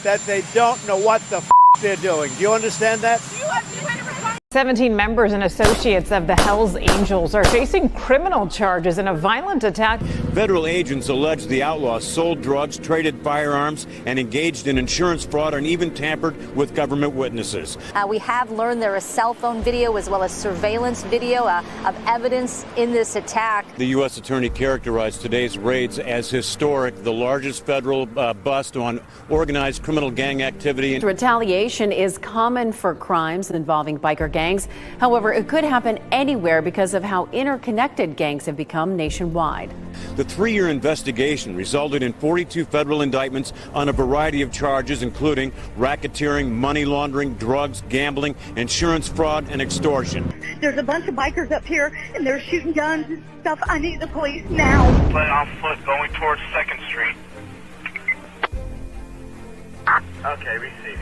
that they don't know what the they're doing. Do you understand that? 17 members and associates of the Hells Angels are facing criminal charges in a violent attack. Federal agents allege the outlaws sold drugs, traded firearms, and engaged in insurance fraud and even tampered with government witnesses. We have learned there is cell phone video as well as surveillance video of evidence in this attack. The U.S. attorney characterized today's raids as historic, the largest federal bust on organized criminal gang activity. Retaliation is common for crimes involving biker gangs. However, it could happen anywhere because of how interconnected gangs have become nationwide. The 3-year investigation resulted in 42 federal indictments on a variety of charges, including racketeering, money laundering, drugs, gambling, insurance fraud, and extortion. There's a bunch of bikers up here, and they're shooting guns and stuff. I need the police now. But on foot going towards 2nd Street. Okay, receive.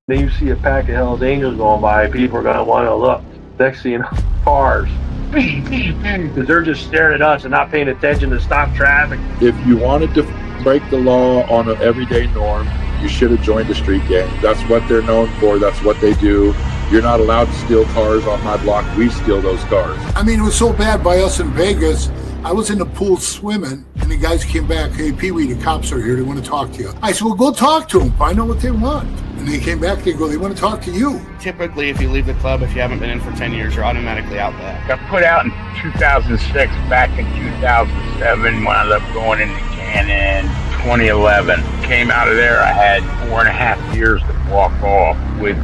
Then you see a pack of Hells Angels going by, people are going to want to look. Next thing you know, cars. Because they're just staring at us and not paying attention to stop traffic. If you wanted to break the law on an everyday norm, you should have joined a street gang. That's what they're known for. That's what they do. You're not allowed to steal cars on my block. We steal those cars. I mean, it was so bad by us in Vegas. I was in the pool swimming, and the guys came back. Hey, Pee-wee, the cops are here. They want to talk to you. I said, well, go talk to them. Find out what they want. And they came back. They go, they want to talk to you. Typically, if you leave the club, if you haven't been in for 10 years, you're automatically out there. Got put out in 2006. Back in 2007, wound up going into Cannon. 2011. Came out of there. I had 4.5 years to walk off with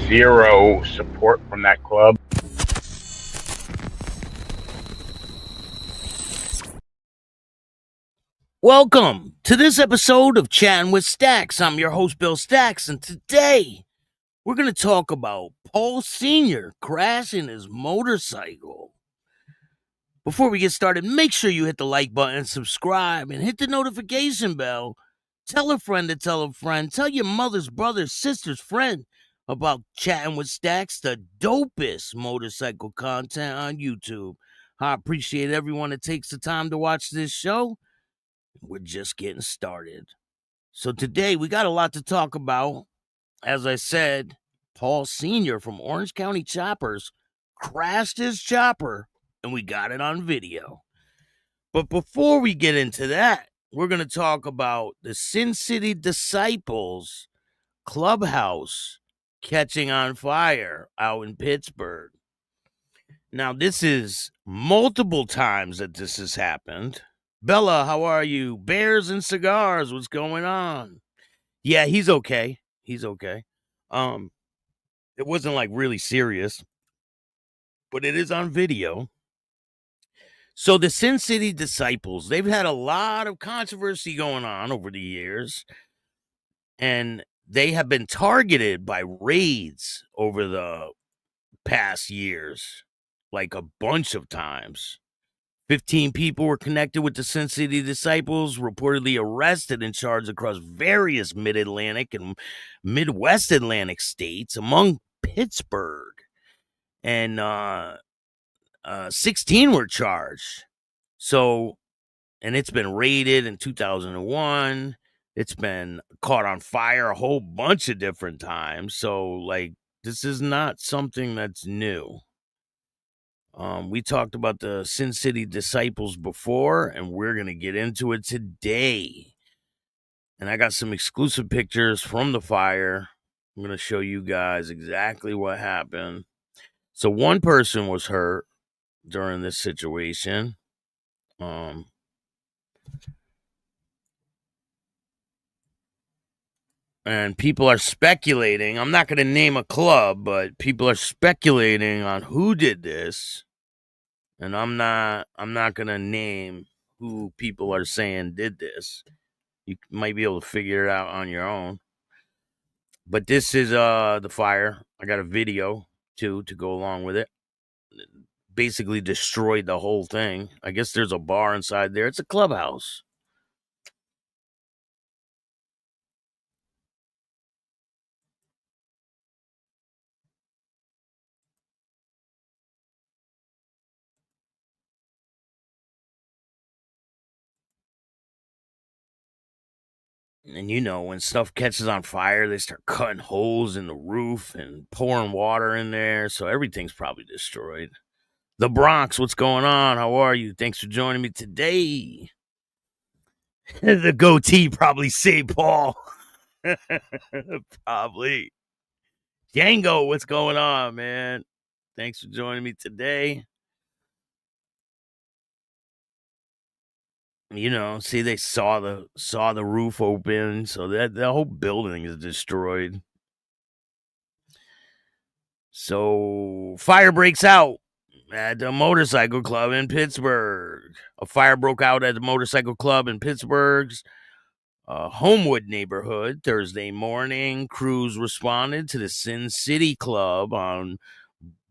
zero support from that club. Welcome to this episode of Chattin with Staxx. I'm your host, Bill Staxx, and today we're going to talk about Paul Sr. crashing his motorcycle. Before we get started, make sure you hit the like button, subscribe, and hit the notification bell. Tell a friend to tell a friend. Tell your mother's brother's sister's friend about Chattin with Staxx, the dopest motorcycle content on YouTube. I appreciate everyone that takes the time to watch this show. We're just getting started. So today we got a lot to talk about. As I said, Paul Sr. from Orange County Choppers crashed his chopper, and we got it on video. But before we get into that, we're going to talk about the Sin City Disciples Clubhouse catching on fire out in Pittsburgh. Now, this is multiple times that this has happened. Bella, how are you? Bears and cigars, what's going on? Yeah, he's okay. He's okay. It wasn't like really serious, but it is on video. So the Sin City Disciples, they've had a lot of controversy going on over the years, and they have been targeted by raids over the past years, like a bunch of times. 15 people were connected with the Sin City Disciples, reportedly arrested and charged across various mid-Atlantic and Midwest Atlantic states, among Pittsburgh. And 16 were charged. So, and it's been raided in 2001. It's been caught on fire a whole bunch of different times. So, like, this is not something that's new. We talked about the Sin City Disciples before, and we're going to get into it today. And I got some exclusive pictures from the fire. I'm going to show you guys exactly what happened. So one person was hurt during this situation. And people are speculating. I'm not going to name a club, but people are speculating on who did this. And I'm not going to name who people are saying did this. You might be able to figure it out on your own. But this is the fire. I got a video too to go along with it. Basically destroyed the whole thing. I guess there's a bar inside there. It's a clubhouse. And you know, when stuff catches on fire, they start cutting holes in the roof and pouring water in there, so everything's probably destroyed. The Bronx, what's going on? How are you? Thanks for joining me today. The goatee probably saved Paul. Probably. Django, what's going on, man? Thanks for joining me today. You know, see, they saw the roof open, so that the whole building is destroyed. So fire breaks out at the motorcycle club in Pittsburgh. A fire broke out at the motorcycle club in Pittsburgh's Homewood neighborhood Thursday morning. Crews responded to the Sin City Club on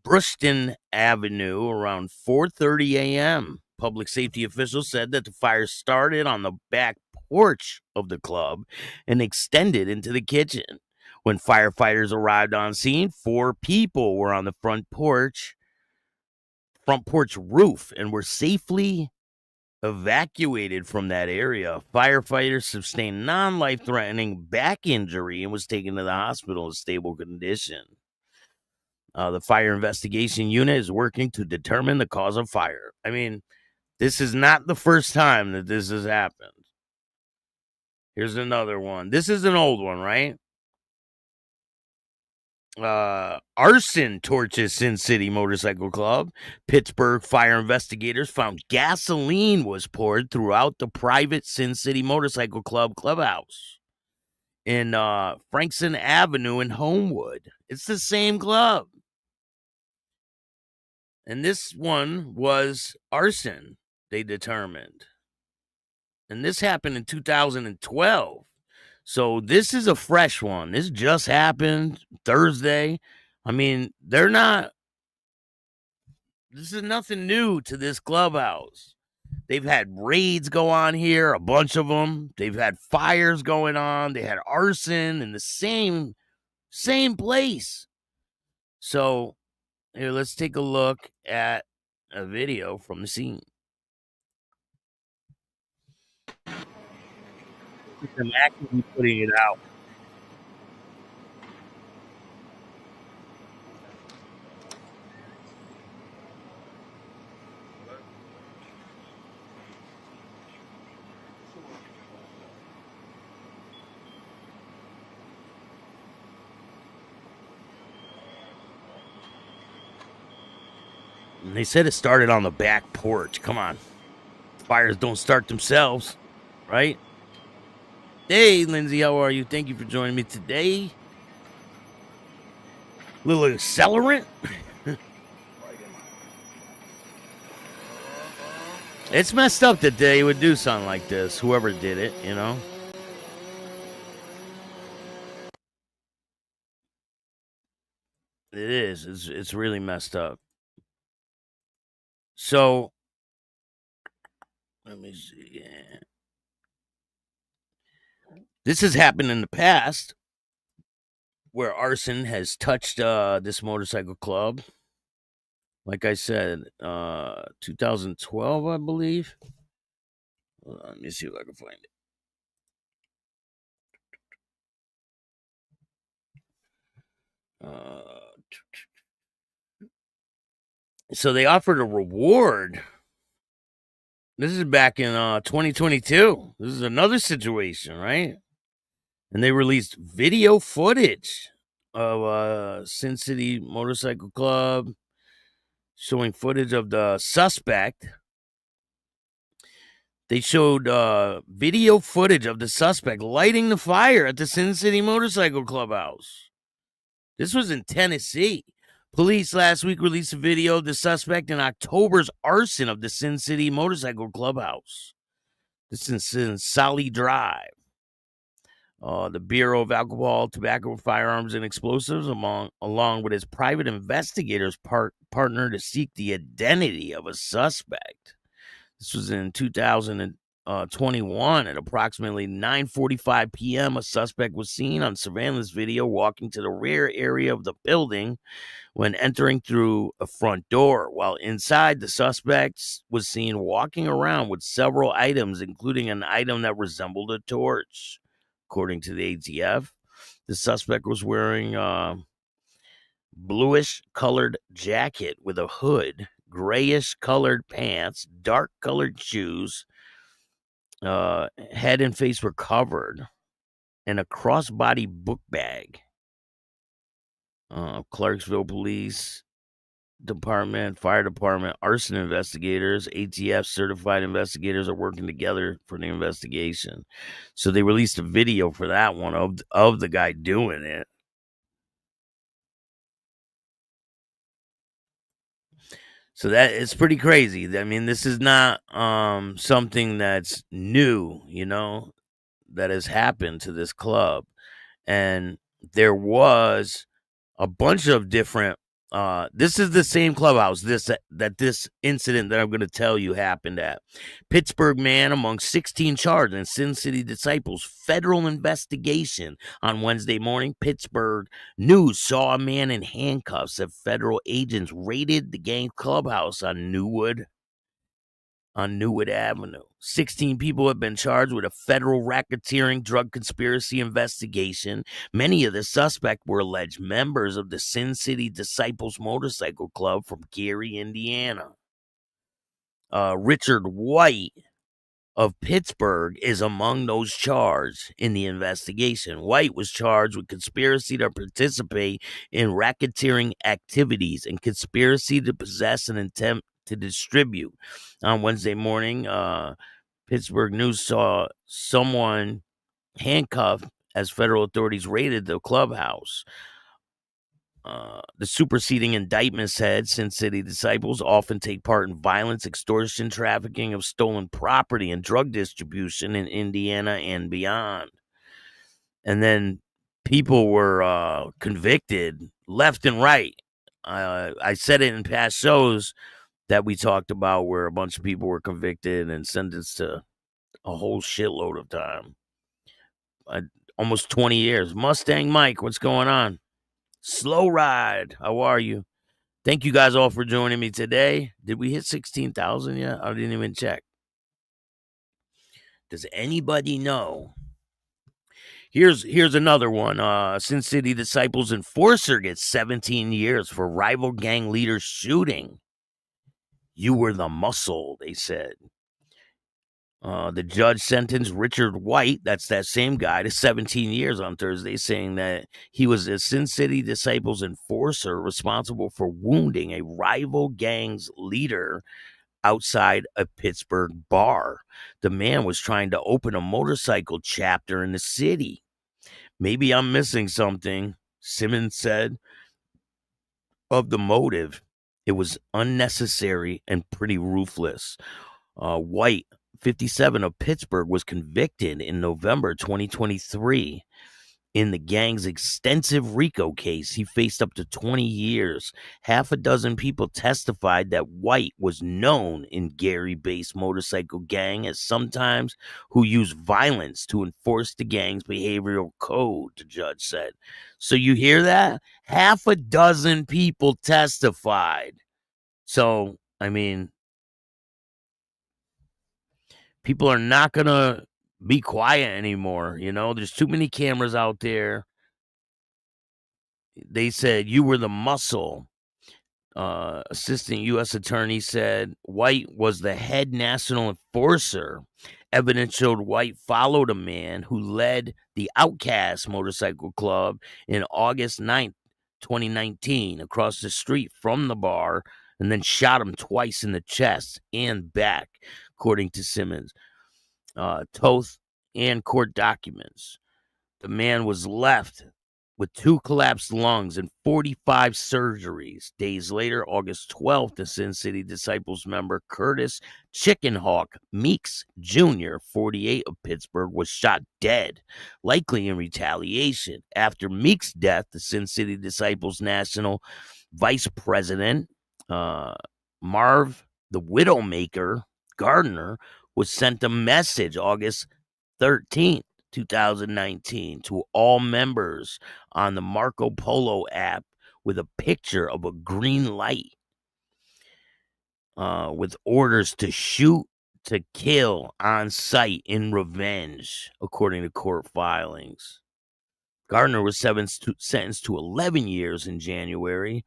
Bruston Avenue around 4:30 a.m. Public safety officials said that the fire started on the back porch of the club and extended into the kitchen. When firefighters arrived on scene, 4 people were on the front porch roof and were safely evacuated from that area. Firefighters sustained non-life-threatening back injury and was taken to the hospital in stable condition. The fire investigation unit is working to determine the cause of fire. I mean, this is not the first time that this has happened. Here's another one. This is an old one, right? Arson torches Sin City Motorcycle Club. Pittsburgh fire investigators found gasoline was poured throughout the private Sin City Motorcycle Club clubhouse in Frankson Avenue in Homewood. It's the same club. And this one was arson, they determined. And this happened in 2012. So this is a fresh one. This just happened Thursday. I mean, this is nothing new to this clubhouse. They've had raids go on here, a bunch of them. They've had fires going on. They had arson in the same place. So here, let's take a look at a video from the scene. I'm actively putting it out. And they said it started on the back porch. Come on. Fires don't start themselves, right? Hey, Lindsay, how are you? Thank you for joining me today. Little accelerant. It's messed up that they would do something like this, whoever did it, you know? It is. It's really messed up. So, let me see. This has happened in the past where arson has touched this motorcycle club. Like I said, 2012, I believe. Hold on, let me see if I can find it. So they offered a reward. This is back in 2022. This is another situation, right? And they released video footage of Sin City Motorcycle Club showing footage of the suspect. They showed video footage of the suspect lighting the fire at the Sin City Motorcycle Clubhouse. This was in Tennessee. Police last week released a video of the suspect in October's arson of the Sin City Motorcycle Clubhouse. This is in Solly Drive. The Bureau of Alcohol, Tobacco, Firearms, and Explosives, along with his private investigators, partner to seek the identity of a suspect. This was in 2021 at approximately 9:45 p.m. A suspect was seen on surveillance video walking to the rear area of the building when entering through a front door. While inside, the suspect was seen walking around with several items, including an item that resembled a torch. according to the ATF. The suspect was wearing a bluish colored jacket with a hood, grayish colored pants, dark colored shoes. Head and face were covered, and a crossbody book bag. Clarksville Police Department, Fire Department, arson investigators, ATF certified investigators are working together for the investigation. So they released a video for that one of the guy doing it. So that it's pretty crazy. I mean, this is not something that's new, that has happened to this club. And there was a bunch of different this is the same clubhouse this incident that I'm going to tell you happened at. Pittsburgh man among 16 charged in Sin City Disciples federal investigation. On Wednesday morning, Pittsburgh News saw a man in handcuffs as federal agents raided the gang clubhouse on Newwood Avenue. 16 people have been charged with a federal racketeering drug conspiracy investigation. Many of the suspects were alleged members of the Sin City Disciples Motorcycle Club from Gary, Indiana. Richard White of Pittsburgh is among those charged in the investigation. White was charged with conspiracy to participate in racketeering activities and conspiracy to possess and attempt to distribute. On Wednesday morning, Pittsburgh News saw someone handcuffed as federal authorities raided the clubhouse. The superseding indictment said Sin City Disciples often take part in violence, extortion, trafficking of stolen property, and drug distribution in Indiana and beyond. And then people were convicted left and right. I said it in past shows that we talked about where a bunch of people were convicted and sentenced to a whole shitload of time. Almost 20 years. Mustang Mike, what's going on? Slow Ride, how are you? Thank you guys all for joining me today. Did we hit 16,000 yet? I didn't even check. Does anybody know? Here's another one. Sin City Disciples enforcer gets 17 years for rival gang leader shooting. You were the muscle, they said. The judge sentenced Richard White, that's that same guy, to 17 years on Thursday, saying that he was a Sin City Disciples enforcer responsible for wounding a rival gang's leader outside a Pittsburgh bar. The man was trying to open a motorcycle chapter in the city. Maybe I'm missing something, Simmons said. Of the motive, it was unnecessary and pretty ruthless. White, 57 of Pittsburgh, was convicted in November 2023 in the gang's extensive RICO case. He faced up to 20 years. Half a dozen people testified that White was known in Gary-based motorcycle gang as sometimes who used violence to enforce the gang's behavioral code, the judge said. So you hear that? Half a dozen people testified. So, I mean, people are not going to be quiet anymore. There's too many cameras out there. They said you were the muscle. Assistant U.S. Attorney said White was the head national enforcer. Evidence showed White followed a man who led the Outcast Motorcycle Club in August 9th, 2019, across the street from the bar, and then shot him twice in the chest and back, according to Simmons. Toth and court documents. The man was left with 2 collapsed lungs and 45 surgeries. Days later, August 12th, the Sin City Disciples member Curtis Chickenhawk Meeks Jr., 48 of Pittsburgh, was shot dead, likely in retaliation. After Meeks' death, the Sin City Disciples National Vice President, Marv the Widowmaker Gardner, was sent a message August 13th, 2019 to all members on the Marco Polo app with a picture of a green light with orders to shoot to kill on sight in revenge, according to court filings. Gardner was sentenced to 11 years in January.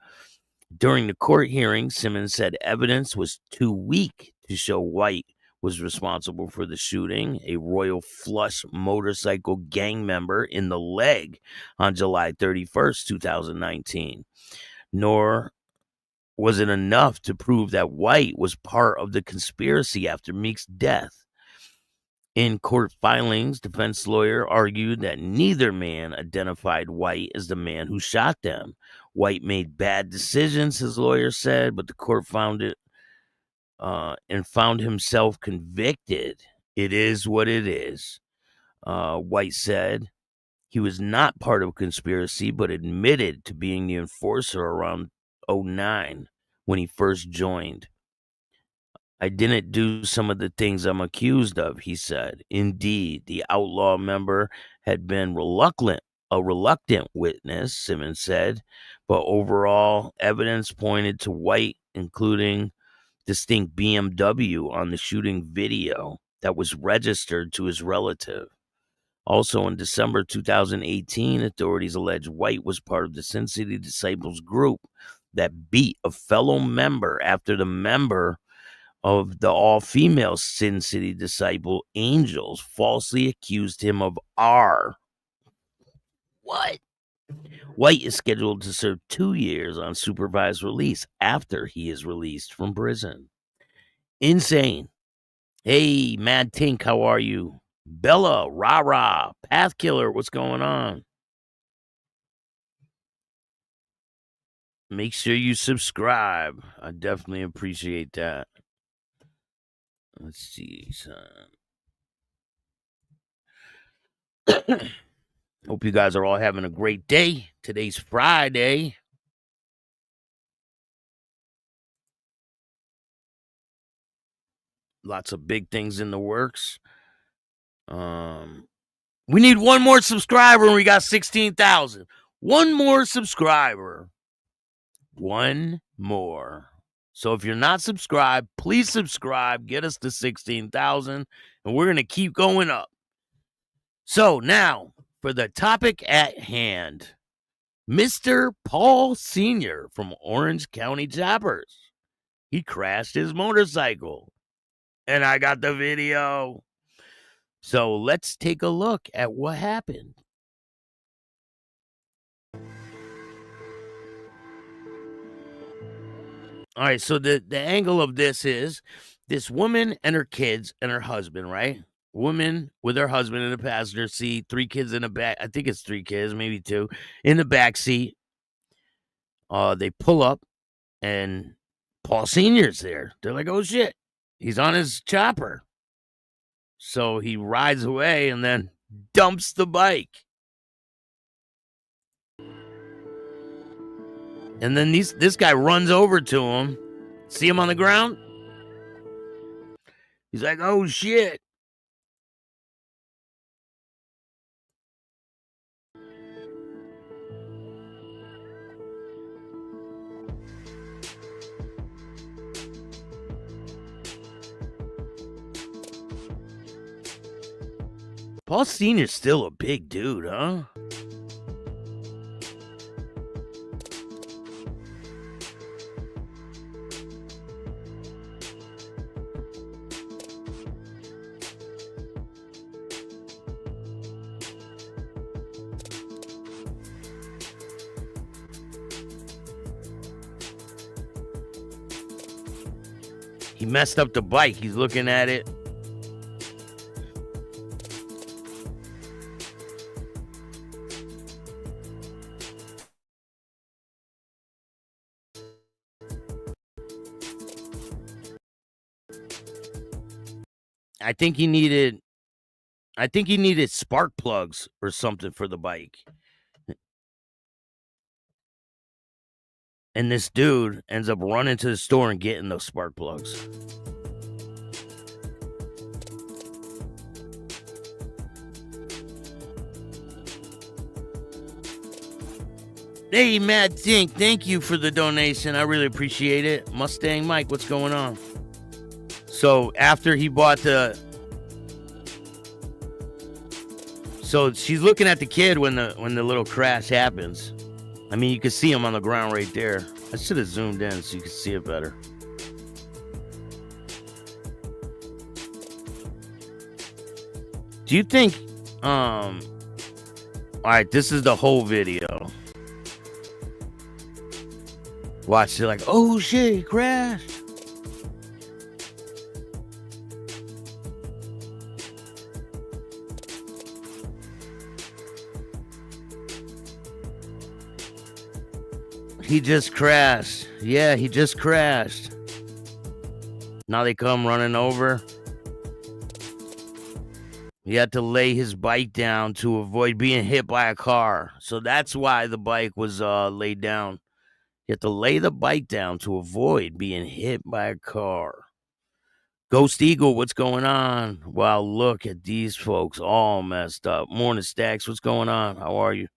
During the court hearing, Simmons said evidence was too weak to show White was responsible for the shooting a Royal Flush motorcycle gang member in the leg on July 31st, 2019. Nor was it enough to prove that White was part of the conspiracy after Meek's death. In court filings, defense lawyer argued that neither man identified White as the man who shot them. White made bad decisions, his lawyer said, but the court found it and found himself convicted. It is what it is. White said he was not part of a conspiracy, but admitted to being the enforcer around 2009 when he first joined. I didn't do some of the things I'm accused of, he said. Indeed, the outlaw member had been a reluctant witness, Simmons said, but overall evidence pointed to White, including distinct BMW on the shooting video that was registered to his relative. Also, in December 2018, authorities alleged White was part of the Sin City Disciples group that beat a fellow member after the member of the all-female Sin City Disciple Angels falsely accused him of R. What? White is scheduled to serve 2 years on supervised release after he is released from prison. Insane. Hey, Mad Tink, how are you? Bella, rah-rah, Path Killer, what's going on? Make sure you subscribe. I definitely appreciate that. Let's see. Hope you guys are all having a great day. Today's Friday. Lots of big things in the works. We need one more subscriber and we got 16,000. One more subscriber. One more. So if you're not subscribed, please subscribe. Get us to 16,000 and we're going to keep going up. So now for the topic at hand. Mr. Paul Sr. from Orange County Choppers. He crashed his motorcycle. And I got the video. So let's take a look at what happened. All right, so the angle of this is this woman and her kids and her husband, right? Woman with her husband in the passenger seat, 3 kids in the back. I think it's 3 kids, maybe 2, in the back seat. They pull up, and Paul Sr.'s there. They're like, oh, shit, he's on his chopper. So he rides away and then dumps the bike. And then this guy runs over to him. See him on the ground? He's like, oh, shit. Paul Sr.'s still a big dude, huh? He messed up the bike. He's looking at it. I think he needed spark plugs or something for the bike. And this dude ends up running to the store and getting those spark plugs. Hey, Mad Tink, thank you for the donation. I really appreciate it. Mustang Mike, what's going on? So after he bought so she's looking at the kid when the little crash happens. I mean, you can see him on the ground right there. I should have zoomed in so you could see it better. Do you think, all right, this is the whole video. Watch, they're like, oh shit, he crashed. He just crashed. Yeah, he just crashed. Now they come running over. He had to lay his bike down to avoid being hit by a car. So that's why the bike was laid down. You have to lay the bike down to avoid being hit by a car. Ghost Eagle, what's going on? Wow, look at these folks all messed up. Morning, Staxx, what's going on? How are you?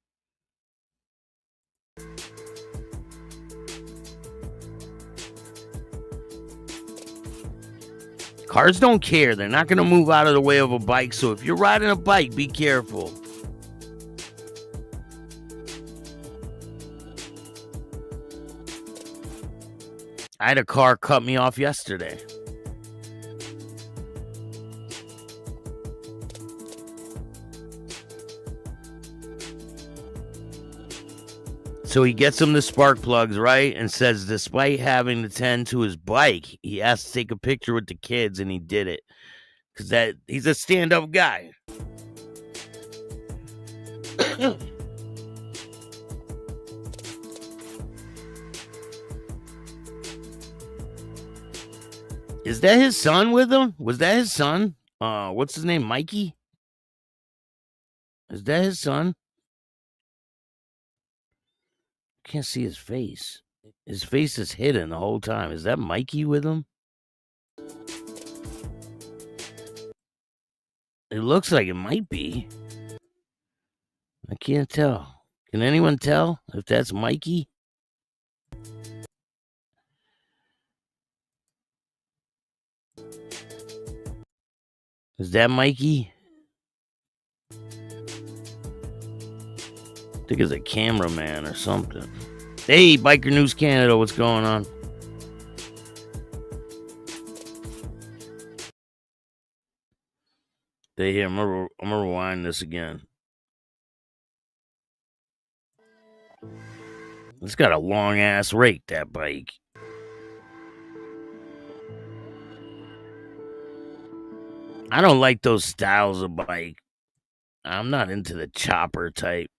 Cars don't care. They're not going to move out of the way of a bike. So if you're riding a bike, be careful. I had a car cut me off yesterday. So he gets him the spark plugs, right? And says, despite having to tend to his bike, he has to take a picture with the kids, and he did it. Because he's a stand-up guy. Is that his son with him? Was that his son? What's his name? Mikey? Is that his son? Can't see his face. His face is hidden the whole time. Is that Mikey with him? It looks like it might be. I can't tell. Can anyone tell if that's Mikey? Is that Mikey? I think it's a cameraman or something. Hey, Biker News Canada, what's going on? I'm gonna rewind this again. It's got a long ass rake, that bike. I don't like those styles of bike. I'm not into the chopper type.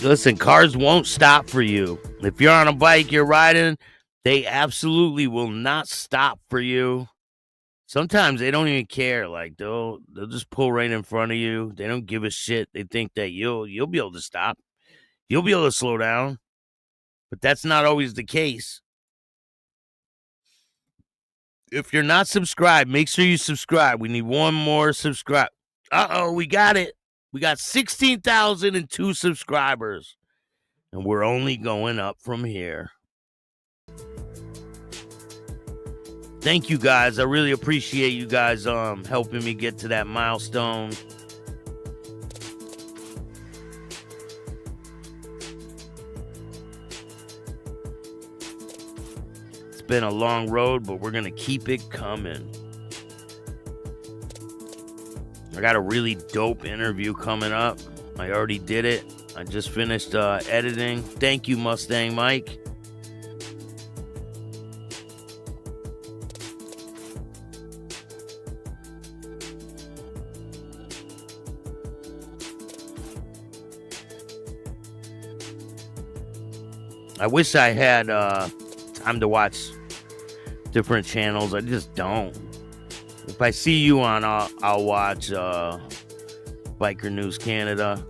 Listen, cars won't stop for you. If you're on a bike, you're riding, they absolutely will not stop for you. Sometimes they don't even care. Like they'll just pull right in front of you. They don't give a shit. They think that you'll be able to stop. You'll be able to slow down. But that's not always the case. If you're not subscribed, make sure you subscribe. We need one more subscribe. Uh-oh, we got it. We got 16,002 subscribers, and we're only going up from here. Thank you guys. I really appreciate you guys helping me get to that milestone. It's been a long road, but we're going to keep it coming. I got a really dope interview coming up. I already did it. I just finished editing. Thank you, Mustang Mike. I wish I had time to watch different channels. I just don't. If I see you on, I'll watch Biker News Canada.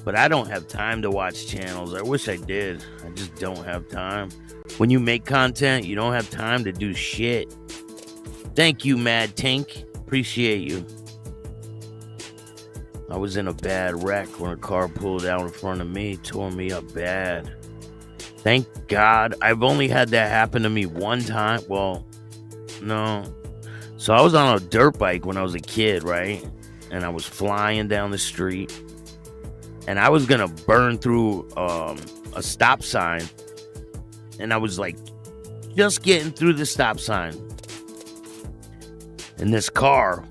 But I don't have time to watch channels. I wish I did. I just don't have time. When you make content, you don't have time to do shit. Thank you, Mad Tank. Appreciate you. I was in a bad wreck when a car pulled out in front of me, tore me up bad. Thank God. I've only had that happen to me one time. Well, no. So I was on a dirt bike when I was a kid, right? And I was flying down the street. And I was going to burn through a stop sign. And I was like just getting through the stop sign. And this car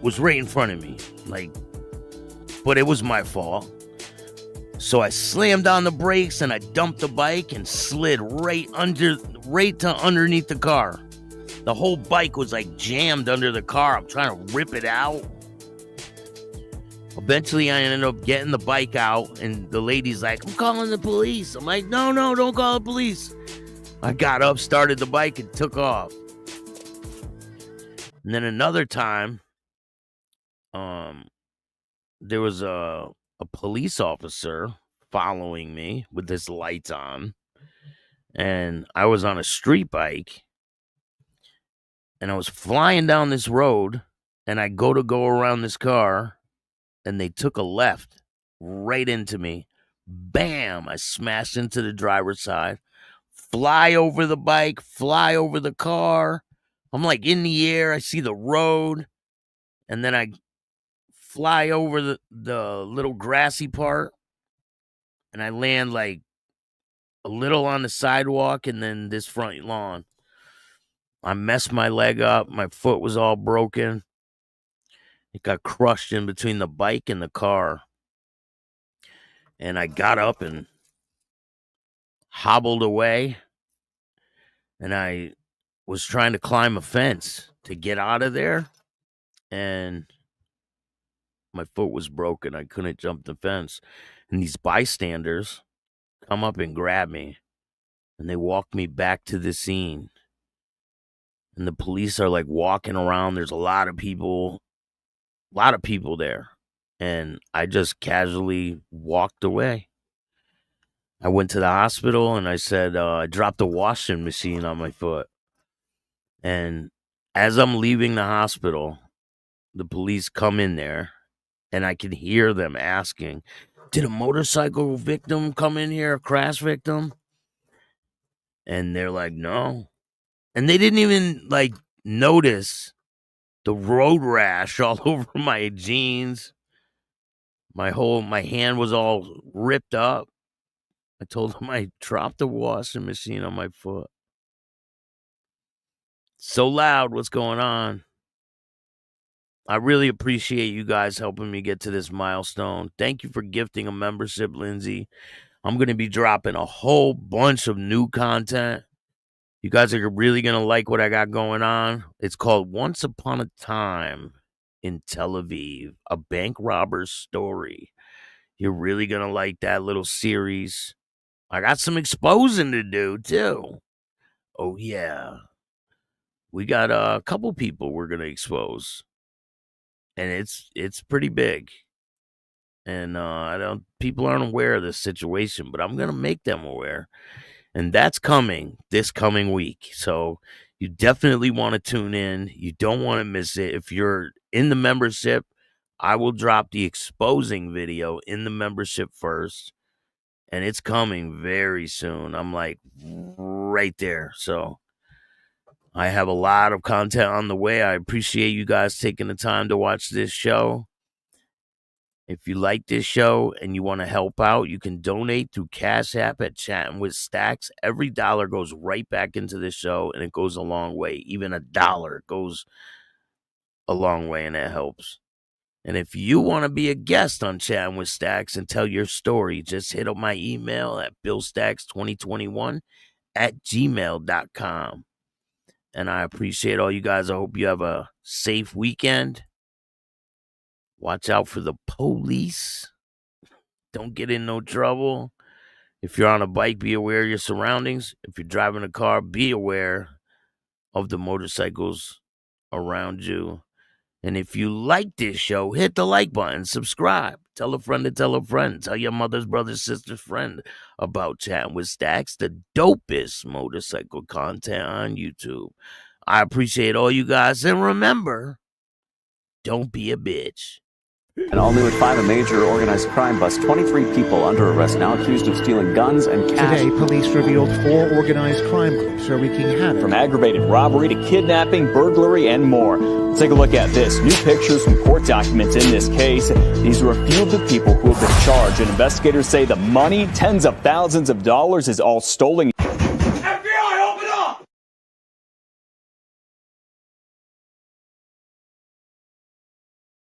was right in front of me. But it was my fault. So I slammed on the brakes and I dumped the bike and slid right to underneath the car. The whole bike was like jammed under the car. I'm trying to rip it out. Eventually I ended up getting the bike out and the lady's like, I'm calling the police. I'm like, no, don't call the police. I got up, started the bike and took off. And then another time, there was a police officer following me with his lights on. And I was on a street bike. And I was flying down this road. And I go around this car. And they took a left right into me. Bam! I smashed into the driver's side. Fly over the bike. Fly over the car. I'm like in the air. I see the road. And then I fly over the little grassy part. And I land like a little on the sidewalk and then this front lawn. I messed my leg up. My foot was all broken. It got crushed in between the bike and the car. And I got up and hobbled away. And I was trying to climb a fence to get out of there. And my foot was broken. I couldn't jump the fence. And these bystanders come up and grab me. And they walk me back to the scene. And the police are like walking around. There's a lot of people there. And I just casually walked away. I went to the hospital and I said, I dropped a washing machine on my foot. And as I'm leaving the hospital, the police come in there and I can hear them asking, did a motorcycle victim come in here, a crash victim? And they're like, no. And they didn't even notice the road rash all over my jeans. My hand was all ripped up. I told them I dropped the washing machine on my foot. So loud, what's going on? I really appreciate you guys helping me get to this milestone. Thank you for gifting a membership, Lindsay. I'm going to be dropping a whole bunch of new content. You guys are really going to like what I got going on. It's called Once Upon a Time in Tel Aviv, a bank robber's story. You're really going to like that little series. I got some exposing to do, too. Oh, yeah. We got a couple people we're going to expose. And it's pretty big. And people aren't aware of this situation, but I'm going to make them aware. And that's coming this coming week. So you definitely want to tune in. You don't want to miss it. If you're in the membership, I will drop the exposing video in the membership first. And it's coming very soon. I'm like right there. So I have a lot of content on the way. I appreciate you guys taking the time to watch this show. If you like this show and you want to help out, you can donate through Cash App at Chattin with Staxx. Every dollar goes right back into the show, and it goes a long way. Even $1 goes a long way, and it helps. And if you want to be a guest on Chattin with Staxx and tell your story, just hit up my email at billstax2021@gmail.com. And I appreciate all you guys. I hope you have a safe weekend. Watch out for the police. Don't get in no trouble. If you're on a bike, be aware of your surroundings. If you're driving a car, be aware of the motorcycles around you. And if you like this show, hit the like button, subscribe, tell a friend to tell a friend, tell your mother's brother's sister's friend about Chattin with Staxx, the dopest motorcycle content on YouTube. I appreciate all you guys, and remember, don't be a bitch. And all new at 5, a major organized crime bust. 23 people under arrest now accused of stealing guns and cash. Today, police revealed 4 organized crime groups are wreaking havoc. From aggravated robbery to kidnapping, burglary, and more. Let's take a look at this. New pictures from court documents in this case. These are a few of the people who have been charged, and investigators say the money, tens of thousands of dollars, is all stolen.